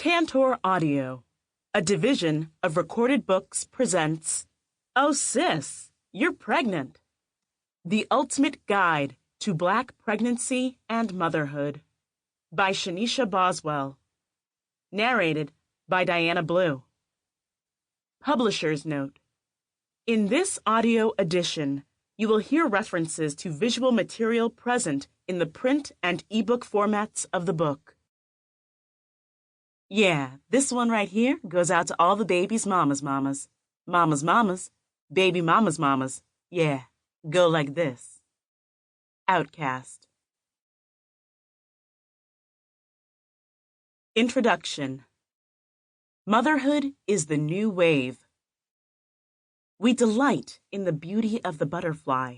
Tantor Audio, a division of Recorded Books, presents Oh Sis, You're Pregnant! The Ultimate Guide to Black Pregnancy and Motherhood by Shanicia Boswell. Narrated by Diana Blue. Publisher's Note: in this audio edition, you will hear references to visual material present in the print and ebook formats of the book. Yeah, this one right here goes out to all the babies' mamas, baby mamas. Yeah, go like this. Outcast. Introduction. Motherhood is the new wave. We delight in the beauty of the butterfly,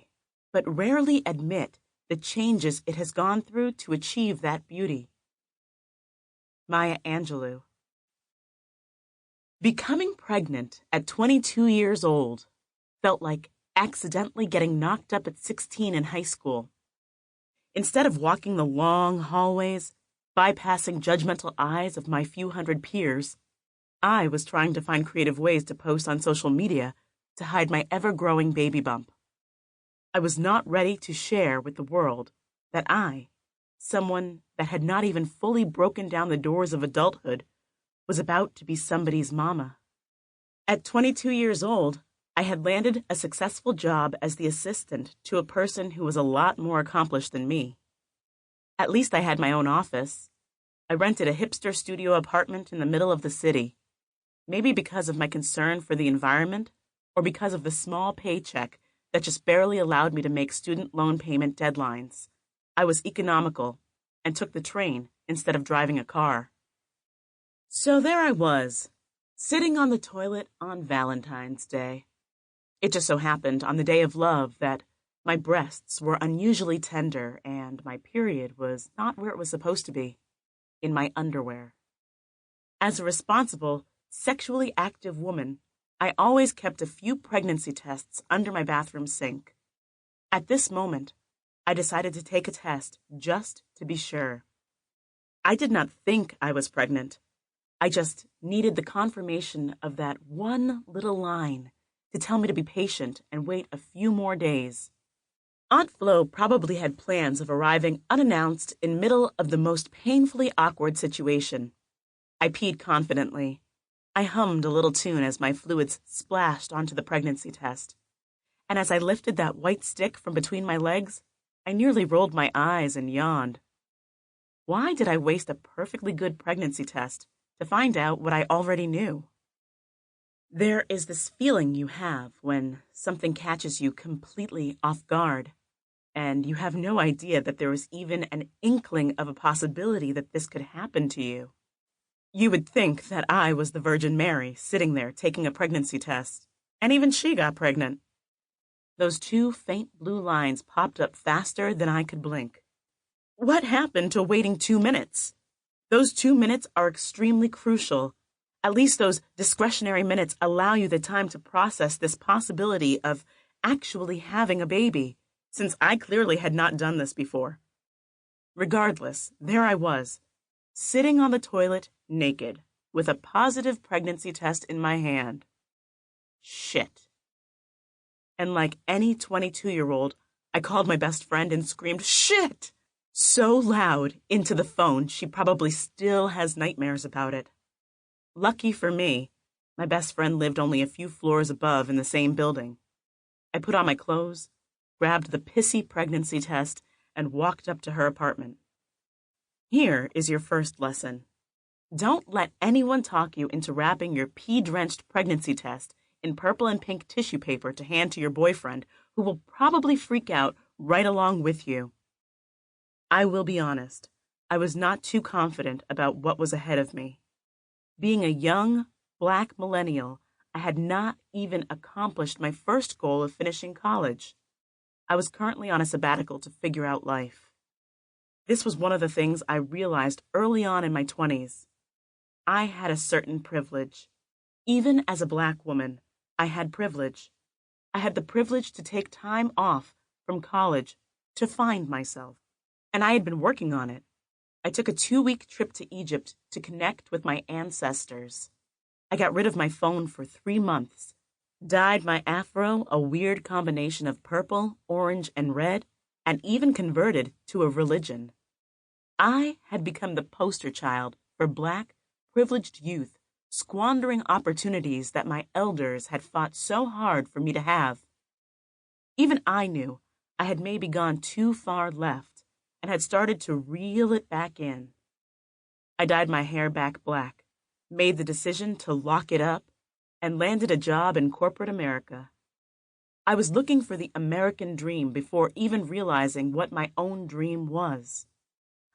but rarely admit the changes it has gone through to achieve that beauty. Maya Angelou. Becoming pregnant at 22 years old felt like accidentally getting knocked up at 16 in high school. Instead of walking the long hallways, bypassing judgmental eyes of my few hundred peers, I was trying to find creative ways to post on social media to hide my ever-growing baby bump. I was not ready to share with the world that I, someone that had not even fully broken down the doors of adulthood, was about to be somebody's mama. At 22 years old, I had landed a successful job as the assistant to a person who was a lot more accomplished than me. At least I had my own office. I rented a hipster studio apartment in the middle of the city, maybe because of my concern for the environment or because of the small paycheck that just barely allowed me to make student loan payment deadlines. I was economical and took the train instead of driving a car. So there I was, sitting on the toilet on Valentine's Day. It just so happened on the day of love that my breasts were unusually tender and my period was not where it was supposed to be, in my underwear. As a responsible, sexually active woman, I always kept a few pregnancy tests under my bathroom sink. At this moment, I decided to take a test just to be sure. I did not think I was pregnant. I just needed the confirmation of that one little line to tell me to be patient and wait a few more days. Aunt Flo probably had plans of arriving unannounced in middle of the most painfully awkward situation. I peed confidently. I hummed a little tune as my fluids splashed onto the pregnancy test. And as I lifted that white stick from between my legs, I nearly rolled my eyes and yawned. Why did I waste a perfectly good pregnancy test to find out what I already knew? There is this feeling you have when something catches you completely off guard, and you have no idea that there is even an inkling of a possibility that this could happen to you. You would think that I was the Virgin Mary sitting there taking a pregnancy test, and even she got pregnant. Those two faint blue lines popped up faster than I could blink. What happened to waiting 2 minutes? Those 2 minutes are extremely crucial. At least those discretionary minutes allow you the time to process this possibility of actually having a baby, since I clearly had not done this before. Regardless, there I was, sitting on the toilet naked, with a positive pregnancy test in my hand. Shit. And like any 22-year-old, I called my best friend and screamed, "Shit!" so loud into the phone she probably still has nightmares about it. Lucky for me, my best friend lived only a few floors above in the same building. I put on my clothes, grabbed the pissy pregnancy test, and walked up to her apartment. Here is your first lesson. Don't let anyone talk you into wrapping your pee-drenched pregnancy test in purple and pink tissue paper to hand to your boyfriend, who will probably freak out right along with you. I will be honest, I was not too confident about what was ahead of me. Being a young, Black millennial, I had not even accomplished my first goal of finishing college. I was currently on a sabbatical to figure out life. This was one of the things I realized early on in my 20s. I had a certain privilege. Even as a Black woman, I had privilege. I had the privilege to take time off from college to find myself, and I had been working on it. I took a 2-week trip to Egypt to connect with my ancestors. I got rid of my phone for 3 months, dyed my afro a weird combination of purple, orange, and red, and even converted to a religion. I had become the poster child for Black, privileged youth squandering opportunities that my elders had fought so hard for me to have. Even I knew I had maybe gone too far left and had started to reel it back in. I dyed my hair back black, made the decision to lock it up, and landed a job in corporate America. I was looking for the American dream before even realizing what my own dream was.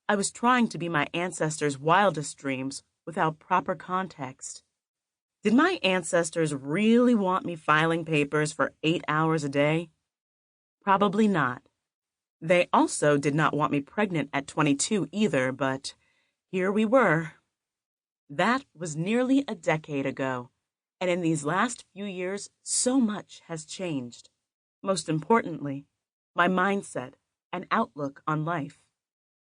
I was trying to be my ancestors' wildest dreams without proper context. Did my ancestors really want me filing papers for 8 hours a day? Probably not. They also did not want me pregnant at 22 either, but here we were. That was nearly a decade ago, and in these last few years, so much has changed. Most importantly, my mindset and outlook on life.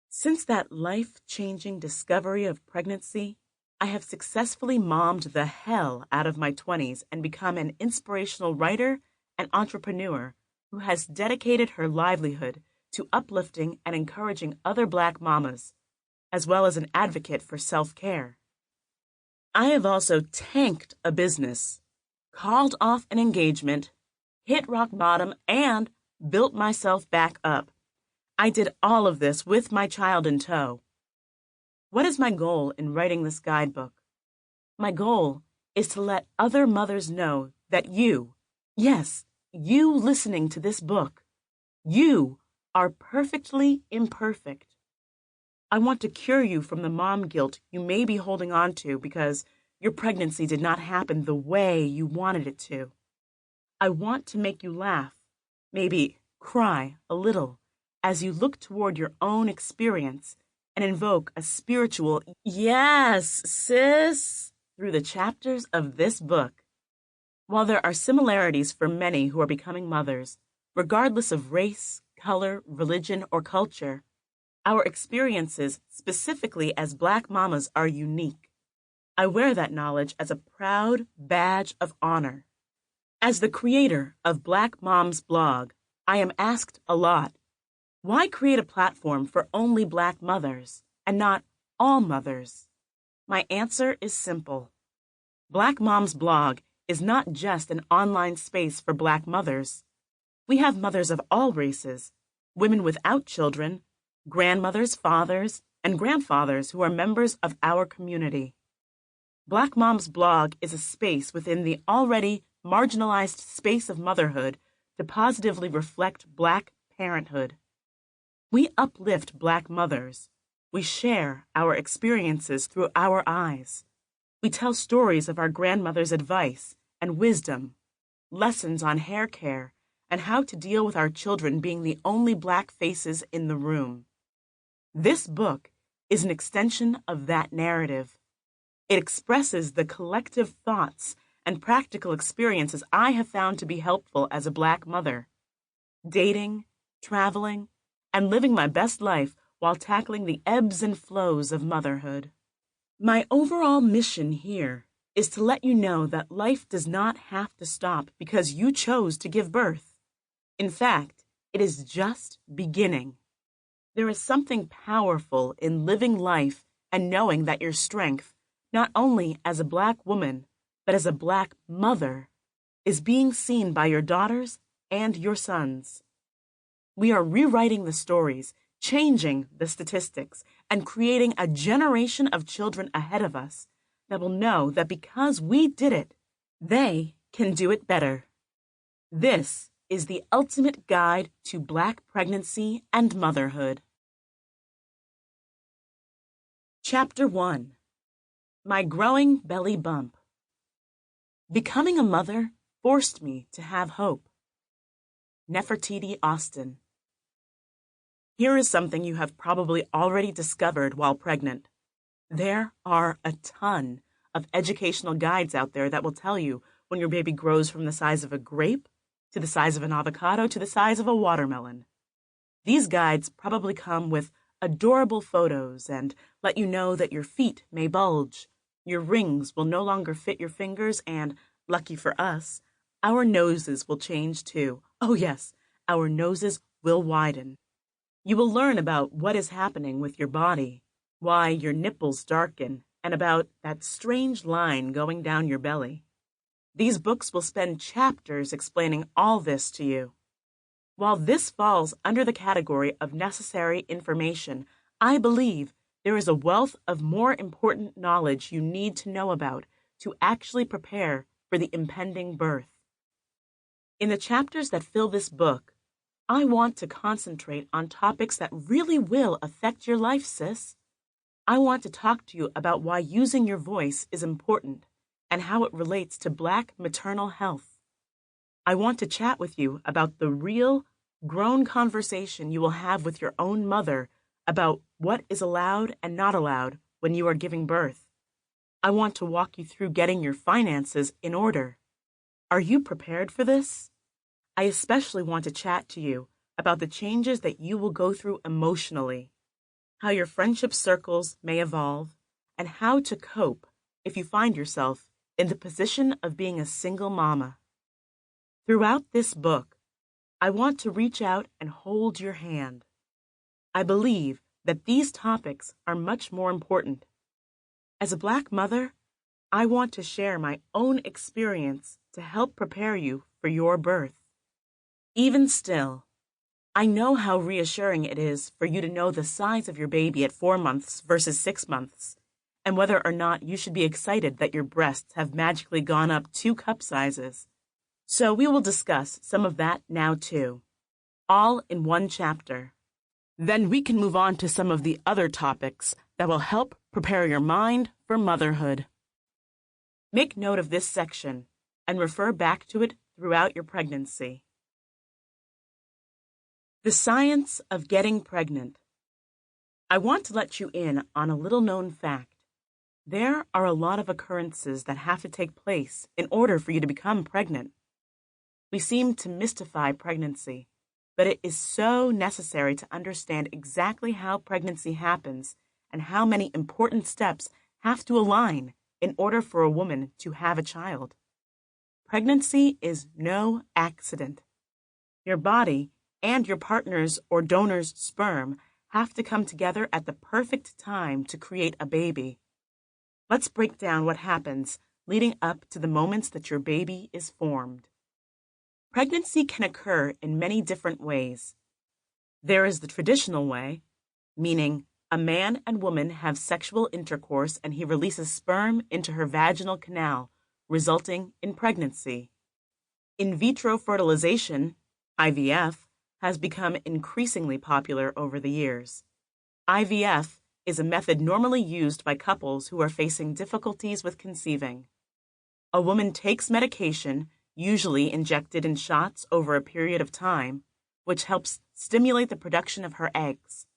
Since that life-changing discovery of pregnancy, I have successfully mommed the hell out of my 20s and become an inspirational writer and entrepreneur who has dedicated her livelihood to uplifting and encouraging other Black mamas, as well as an advocate for self-care. I have also tanked a business, called off an engagement, hit rock bottom, and built myself back up. I did all of this with my child in tow. What is my goal in writing this guidebook? My goal is to let other mothers know that you, yes, you listening to this book, you are perfectly imperfect. I want to cure you from the mom guilt you may be holding on to because your pregnancy did not happen the way you wanted it to. I want to make you laugh, maybe cry a little, as you look toward your own experience and invoke a spiritual "yes, sis" through the chapters of this book. While there are similarities for many who are becoming mothers, regardless of race, color, religion, or culture, our experiences, specifically as Black mamas, are unique. I wear that knowledge as a proud badge of honor. As the creator of Black Mom's blog, I am asked a lot, why create a platform for only Black mothers and not all mothers? My answer is simple. Black Mom's blog is not just an online space for Black mothers. We have mothers of all races, women without children, grandmothers, fathers, and grandfathers who are members of our community. Black Mom's blog is a space within the already marginalized space of motherhood to positively reflect Black parenthood. We uplift Black mothers. We share our experiences through our eyes. We tell stories of our grandmother's advice and wisdom, lessons on hair care, and how to deal with our children being the only Black faces in the room. This book is an extension of that narrative. It expresses the collective thoughts and practical experiences I have found to be helpful as a Black mother, dating, traveling, and living my best life while tackling the ebbs and flows of motherhood. My overall mission here is to let you know that life does not have to stop because you chose to give birth. In fact, it is just beginning. There is something powerful in living life and knowing that your strength, not only as a Black woman, but as a Black mother, is being seen by your daughters and your sons. We are rewriting the stories, changing the statistics, and creating a generation of children ahead of us that will know that because we did it, they can do it better. This is the ultimate guide to Black pregnancy and motherhood. Chapter 1. My Growing Belly Bump. Becoming a mother forced me to have hope. Nefertiti Austin. Here is something you have probably already discovered while pregnant. There are a ton of educational guides out there that will tell you when your baby grows from the size of a grape, to the size of an avocado, to the size of a watermelon. These guides probably come with adorable photos and let you know that your feet may bulge, your rings will no longer fit your fingers, and, lucky for us, our noses will change too. Oh yes, our noses will widen. You will learn about what is happening with your body, why your nipples darken, and about that strange line going down your belly. These books will spend chapters explaining all this to you. While this falls under the category of necessary information, I believe there is a wealth of more important knowledge you need to know about to actually prepare for the impending birth. In the chapters that fill this book, I want to concentrate on topics that really will affect your life, sis. I want to talk to you about why using your voice is important and how it relates to Black maternal health. I want to chat with you about the real, grown conversation you will have with your own mother about what is allowed and not allowed when you are giving birth. I want to walk you through getting your finances in order. Are you prepared for this? I especially want to chat to you about the changes that you will go through emotionally, how your friendship circles may evolve, and how to cope if you find yourself in the position of being a single mama. Throughout this book, I want to reach out and hold your hand. I believe that these topics are much more important. As a Black mother, I want to share my own experience to help prepare you for your birth. Even still, I know how reassuring it is for you to know the size of your baby at 4 months versus 6 months, and whether or not you should be excited that your breasts have magically gone up 2 cup sizes. So we will discuss some of that now too, all in one chapter. Then we can move on to some of the other topics that will help prepare your mind for motherhood. Make note of this section and refer back to it throughout your pregnancy. The science of getting pregnant. I want to let you in on a little-known fact. There are a lot of occurrences that have to take place in order for you to become pregnant. We seem to mystify pregnancy, but it is so necessary to understand exactly how pregnancy happens and how many important steps have to align in order for a woman to have a child. Pregnancy is no accident. Your body and your partner's or donor's sperm have to come together at the perfect time to create a baby. Let's break down what happens leading up to the moments that your baby is formed. Pregnancy can occur in many different ways. There is the traditional way, meaning a man and woman have sexual intercourse and he releases sperm into her vaginal canal, resulting in pregnancy. In vitro fertilization, IVF, has become increasingly popular over the years. IVF is a method normally used by couples who are facing difficulties with conceiving. A woman takes medication, usually injected in shots over a period of time, which helps stimulate the production of her eggs.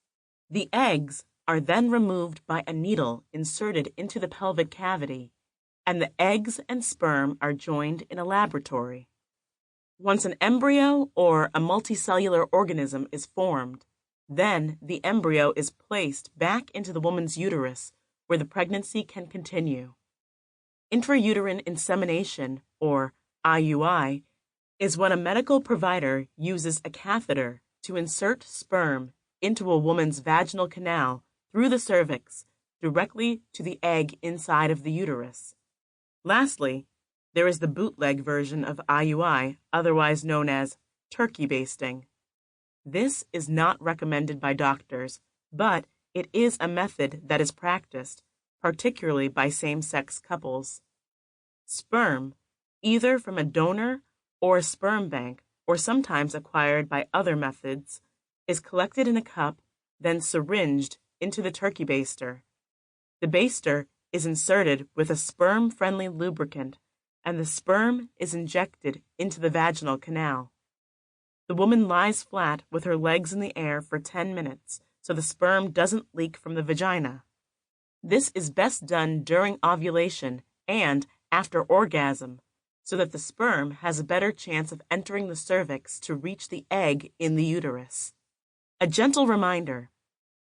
The eggs are then removed by a needle inserted into the pelvic cavity, and the eggs and sperm are joined in a laboratory. Once an embryo or a multicellular organism is formed, then the embryo is placed back into the woman's uterus, where the pregnancy can continue. Intrauterine insemination, or IUI, is when a medical provider uses a catheter to insert sperm into a woman's vaginal canal through the cervix directly to the egg inside of the uterus. Lastly, there is the bootleg version of IUI, otherwise known as turkey basting. This is not recommended by doctors, but it is a method that is practiced, particularly by same-sex couples. Sperm, either from a donor or a sperm bank, or sometimes acquired by other methods, is collected in a cup, then syringed into the turkey baster. The baster is inserted with a sperm-friendly lubricant, and the sperm is injected into the vaginal canal. The woman lies flat with her legs in the air for 10 minutes, so the sperm doesn't leak from the vagina. This is best done during ovulation and after orgasm, so that the sperm has a better chance of entering the cervix to reach the egg in the uterus. A gentle reminder,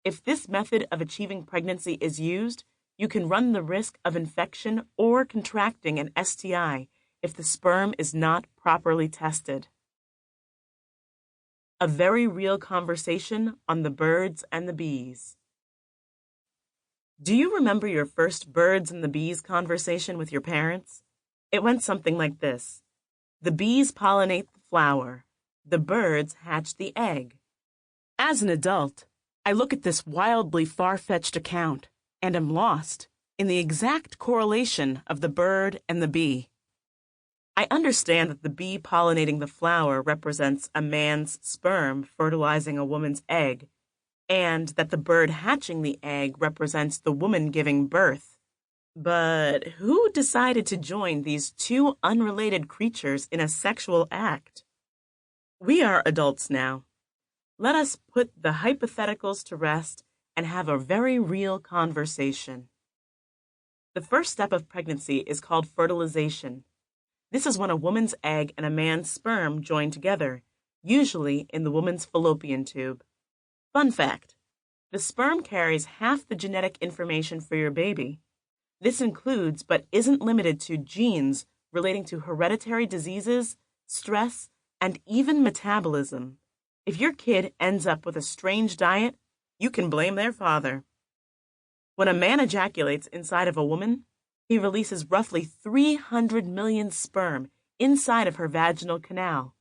If this method of achieving pregnancy is used, you can run the risk of infection or contracting an STI if the sperm is not properly tested. A very real conversation on the birds and the bees. Do you remember your first birds and the bees conversation with your parents? It went something like this. The bees pollinate the flower. The birds hatch the egg. As an adult, I look at this wildly far-fetched account and am lost in the exact correlation of the bird and the bee. I understand that the bee pollinating the flower represents a man's sperm fertilizing a woman's egg, and that the bird hatching the egg represents the woman giving birth. But who decided to join these two unrelated creatures in a sexual act? We are adults now. Let us put the hypotheticals to rest and have a very real conversation. The first step of pregnancy is called fertilization. This is when a woman's egg and a man's sperm join together, usually in the woman's fallopian tube. Fun fact, the sperm carries half the genetic information for your baby. This includes, but isn't limited to, genes relating to hereditary diseases, stress, and even metabolism. If your kid ends up with a strange diet, you can blame their father. When a man ejaculates inside of a woman, he releases roughly 300 million sperm inside of her vaginal canal.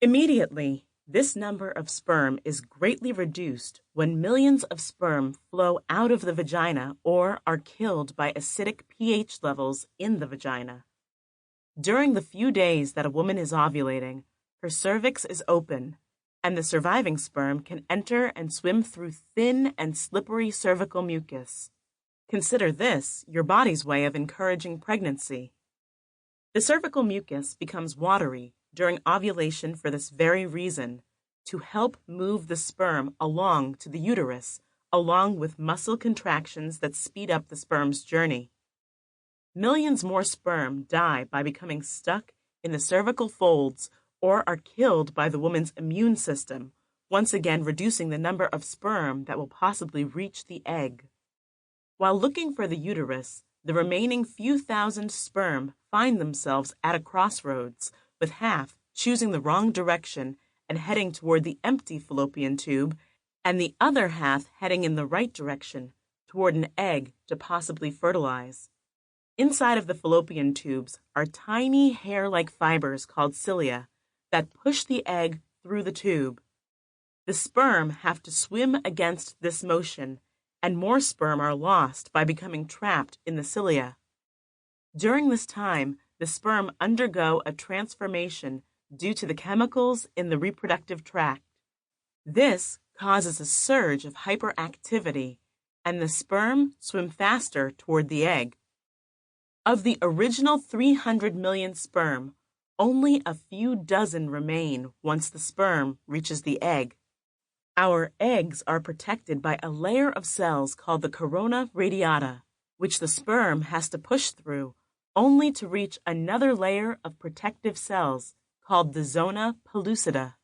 Immediately, this number of sperm is greatly reduced when millions of sperm flow out of the vagina or are killed by acidic pH levels in the vagina. During the few days that a woman is ovulating, her cervix is open, and the surviving sperm can enter and swim through thin and slippery cervical mucus. Consider this your body's way of encouraging pregnancy. The cervical mucus becomes watery during ovulation for this very reason, to help move the sperm along to the uterus, along with muscle contractions that speed up the sperm's journey. Millions more sperm die by becoming stuck in the cervical folds or are killed by the woman's immune system, once again reducing the number of sperm that will possibly reach the egg. While looking for the uterus, the remaining few thousand sperm find themselves at a crossroads, with half choosing the wrong direction and heading toward the empty fallopian tube, and the other half heading in the right direction, toward an egg to possibly fertilize. Inside of the fallopian tubes are tiny hair-like fibers called cilia that push the egg through the tube. The sperm have to swim against this motion, and more sperm are lost by becoming trapped in the cilia. During this time, the sperm undergo a transformation due to the chemicals in the reproductive tract. This causes a surge of hyperactivity, and the sperm swim faster toward the egg. Of the original 300 million sperm, only a few dozen remain once the sperm reaches the egg. Our eggs are protected by a layer of cells called the corona radiata, which the sperm has to push through, only to reach another layer of protective cells called the zona pellucida.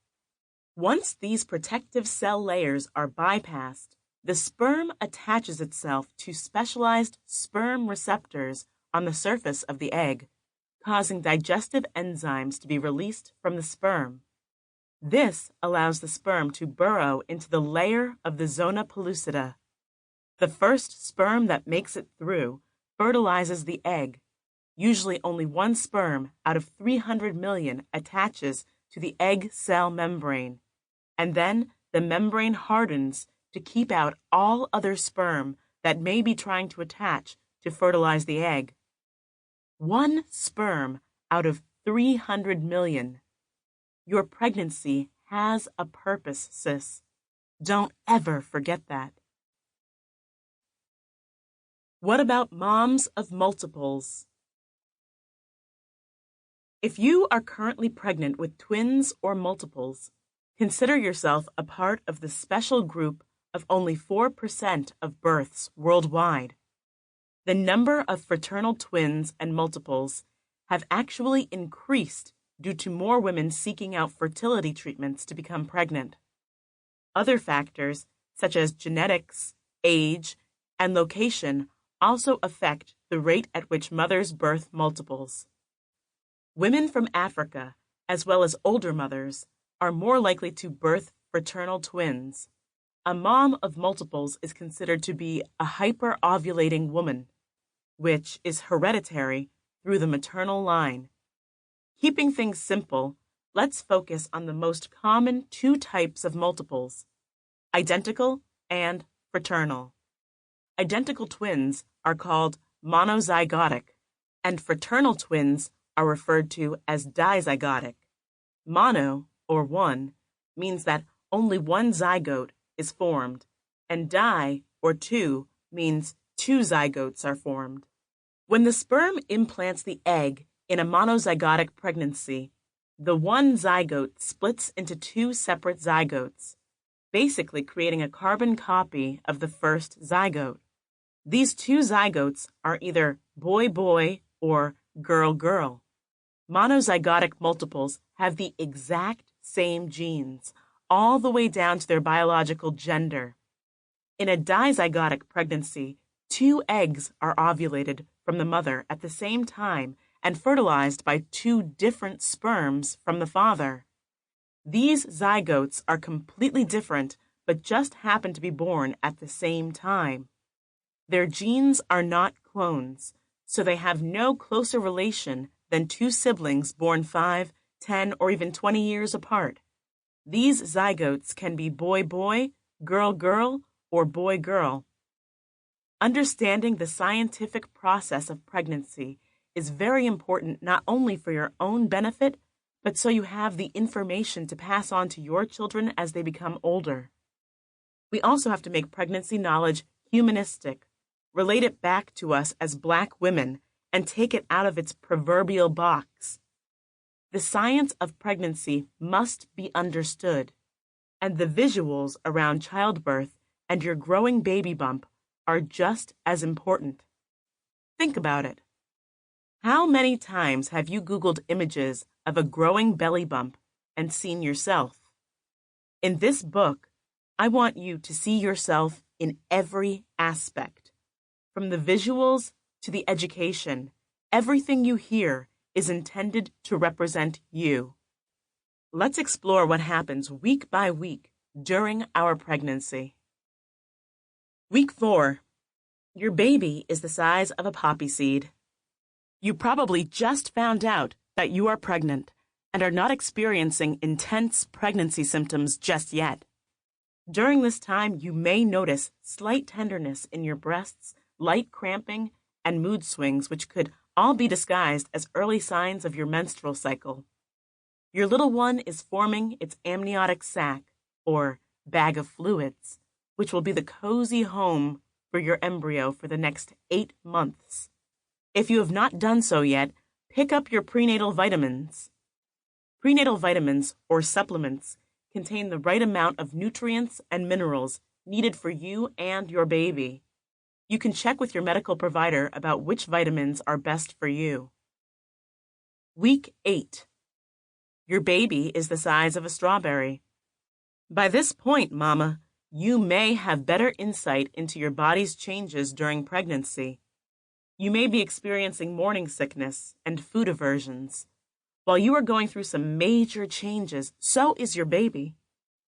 Once these protective cell layers are bypassed, the sperm attaches itself to specialized sperm receptors on the surface of the egg, causing digestive enzymes to be released from the sperm. This allows the sperm to burrow into the layer of the zona pellucida. The first sperm that makes it through fertilizes the egg. Usually only one sperm out of 300 million attaches to the egg cell membrane, and then the membrane hardens to keep out all other sperm that may be trying to attach to fertilize the egg. One sperm out of 300 million. Your pregnancy has a purpose, sis. Don't ever forget that. What about moms of multiples? If you are currently pregnant with twins or multiples, consider yourself a part of the special group of only 4% of births worldwide. The number of fraternal twins and multiples have actually increased due to more women seeking out fertility treatments to become pregnant. Other factors, such as genetics, age, and location, also affect the rate at which mothers birth multiples. Women from Africa, as well as older mothers, are more likely to birth fraternal twins. A mom of multiples is considered to be a hyper-ovulating woman, which is hereditary through the maternal line. Keeping things simple, let's focus on the most common two types of multiples: identical and fraternal. Identical twins are called monozygotic, and fraternal twins are referred to as dizygotic. Mono, or one, means that only one zygote is formed, and di, or two, means two zygotes are formed. When the sperm implants the egg in a monozygotic pregnancy, the one zygote splits into two separate zygotes, basically creating a carbon copy of the first zygote. These two zygotes are either boy-boy or girl-girl. Monozygotic multiples have the exact same genes, all the way down to their biological gender. In a dizygotic pregnancy, two eggs are ovulated from the mother at the same time and fertilized by two different sperms from the father. These zygotes are completely different, but just happen to be born at the same time. Their genes are not clones, so they have no closer relation than two siblings born 5, 10, or even 20 years apart. These zygotes can be boy-boy, girl-girl, or boy-girl. Understanding the scientific process of pregnancy is very important not only for your own benefit, but so you have the information to pass on to your children as they become older. We also have to make pregnancy knowledge humanistic, relate it back to us as Black women, and take it out of its proverbial box. The science of pregnancy must be understood, and the visuals around childbirth and your growing baby bump are just as important. Think about it. How many times have you Googled images of a growing belly bump and seen yourself? In this book, I want you to see yourself in every aspect. From the visuals to the education, everything you hear is intended to represent you. Let's explore what happens week by week during our pregnancy. Week 4. Your baby is the size of a poppy seed. You probably just found out that you are pregnant and are not experiencing intense pregnancy symptoms just yet. During this time, you may notice slight tenderness in your breasts, light cramping, and mood swings, which could all be disguised as early signs of your menstrual cycle. Your little one is forming its amniotic sac, or bag of fluids, which will be the cozy home for your embryo for the next 8 months. If you have not done so yet, pick up your prenatal vitamins. Prenatal vitamins, or supplements, contain the right amount of nutrients and minerals needed for you and your baby. You can check with your medical provider about which vitamins are best for you. Week 8. Your baby is the size of a strawberry. By this point, Mama, you may have better insight into your body's changes during pregnancy. You may be experiencing morning sickness and food aversions. While you are going through some major changes, so is your baby.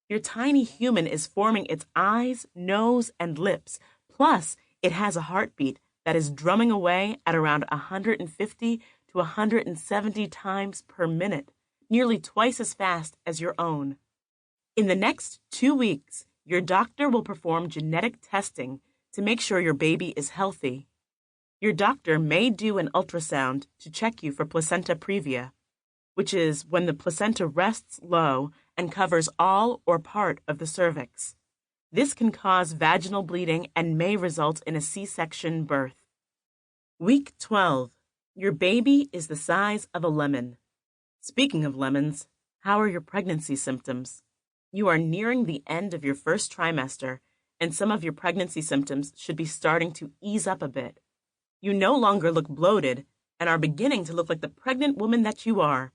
Your tiny human is forming its eyes, nose, and lips, plus it has a heartbeat that is drumming away at around 150 to 170 times per minute, nearly twice as fast as your own. In the next 2 weeks, your doctor will perform genetic testing to make sure your baby is healthy. Your doctor may do an ultrasound to check you for placenta previa, which is when the placenta rests low and covers all or part of the cervix. This can cause vaginal bleeding and may result in a C-section birth. Week 12. Your baby is the size of a lemon. Speaking of lemons, how are your pregnancy symptoms? You are nearing the end of your first trimester, and some of your pregnancy symptoms should be starting to ease up a bit. You no longer look bloated and are beginning to look like the pregnant woman that you are.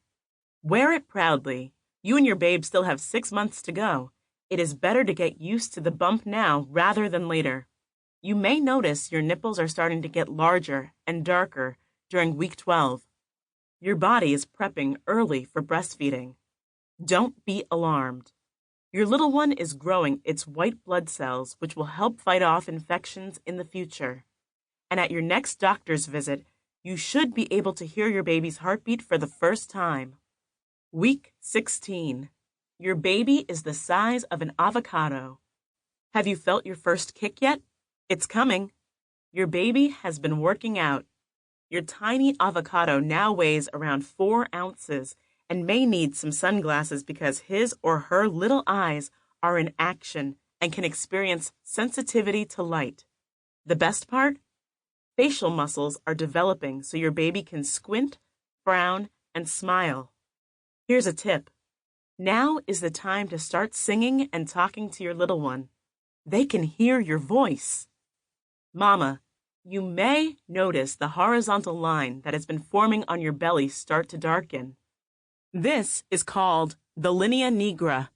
Wear it proudly. You and your babe still have 6 months to go. It is better to get used to the bump now rather than later. You may notice your nipples are starting to get larger and darker during week 12. Your body is prepping early for breastfeeding. Don't be alarmed. Your little one is growing its white blood cells, which will help fight off infections in the future. And at your next doctor's visit, you should be able to hear your baby's heartbeat for the first time. Week 16. Your baby is the size of an avocado. Have you felt your first kick yet? It's coming. Your baby has been working out. Your tiny avocado now weighs around 4 ounces and may need some sunglasses because his or her little eyes are in action and can experience sensitivity to light. The best part? Facial muscles are developing so your baby can squint, frown, and smile. Here's a tip. Now is the time to start singing and talking to your little one. They can hear your voice. Mama, you may notice the horizontal line that has been forming on your belly start to darken. This is called the linea nigra,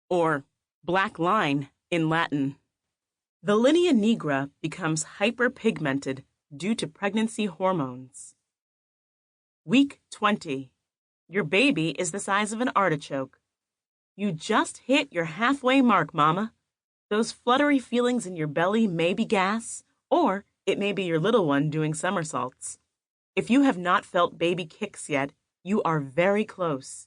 or black line in Latin. The linea nigra becomes hyperpigmented due to pregnancy hormones. Week 20. Your baby is the size of an artichoke. You just hit your halfway mark, Mama. Those fluttery feelings in your belly may be gas, or it may be your little one doing somersaults. If you have not felt baby kicks yet, you are very close.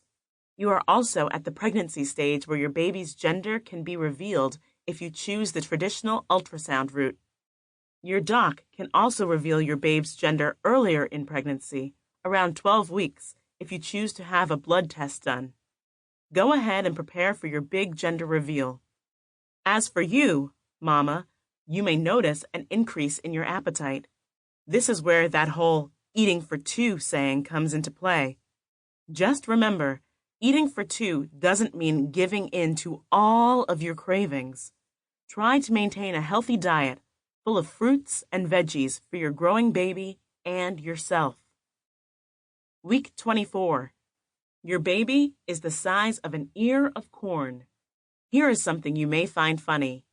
You are also at the pregnancy stage where your baby's gender can be revealed if you choose the traditional ultrasound route. Your doc can also reveal your babe's gender earlier in pregnancy, around 12 weeks, if you choose to have a blood test done. Go ahead and prepare for your big gender reveal. As for you, Mama, you may notice an increase in your appetite. This is where that whole eating for two saying comes into play. Just remember, eating for two doesn't mean giving in to all of your cravings. Try to maintain a healthy diet full of fruits and veggies for your growing baby and yourself. Week 24. Your baby is the size of an ear of corn. Here is something you may find funny.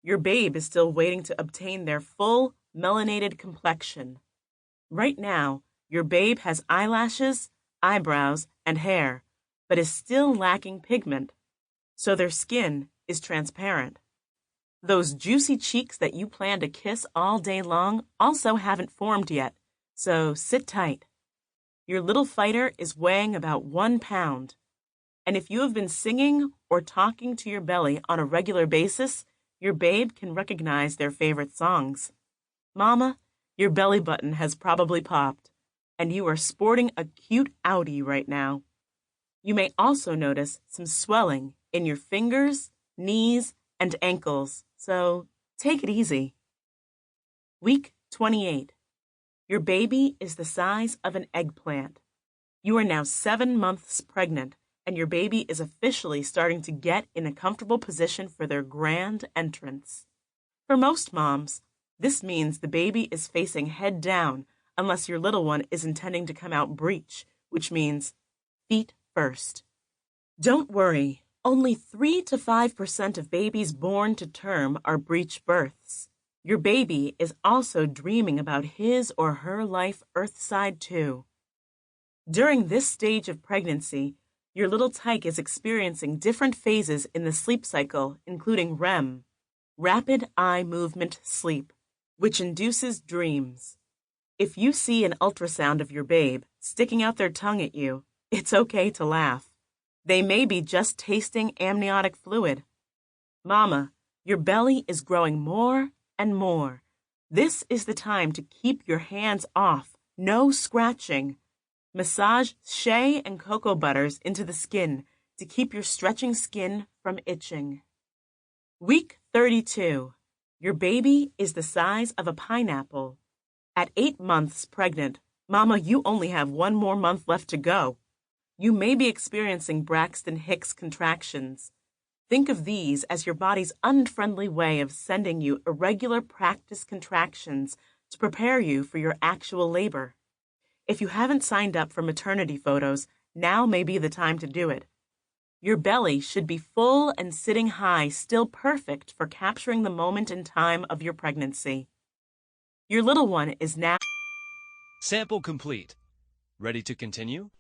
Your babe is still waiting to obtain their full melanated complexion. Right now, your babe has eyelashes, eyebrows, and hair, but is still lacking pigment, so their skin is transparent. Those juicy cheeks that you plan to kiss all day long also haven't formed yet, so sit tight. Your little fighter is weighing about 1 pound, and if you have been singing or talking to your belly on a regular basis, your babe can recognize their favorite songs. Mama, your belly button has probably popped, and you are sporting a cute outie right now. You may also notice some swelling in your fingers, knees, and ankles, so take it easy. Week 28. Your baby is the size of an eggplant. You are now 7 months pregnant, and your baby is officially starting to get in a comfortable position for their grand entrance. For most moms, this means the baby is facing head down unless your little one is intending to come out breech, which means feet first. Don't worry, only 3 to 5% of babies born to term are breech births. Your baby is also dreaming about his or her life earthside too. During this stage of pregnancy, your little tyke is experiencing different phases in the sleep cycle, including REM, rapid eye movement sleep, which induces dreams. If you see an ultrasound of your babe sticking out their tongue at you, it's okay to laugh. They may be just tasting amniotic fluid. Mama, your belly is growing more and more. This is the time to keep your hands off, no scratching. Massage shea and cocoa butters into the skin to keep your stretching skin from itching. Week 32. Your baby is the size of a pineapple. At 8 months pregnant, Mama, you only have 1 more month left to go. You may be experiencing Braxton Hicks contractions. Think of these as your body's unfriendly way of sending you irregular practice contractions to prepare you for your actual labor. If you haven't signed up for maternity photos, now may be the time to do it. Your belly should be full and sitting high, still perfect for capturing the moment in time of your pregnancy. Your little one is now... Sample complete. Ready to continue?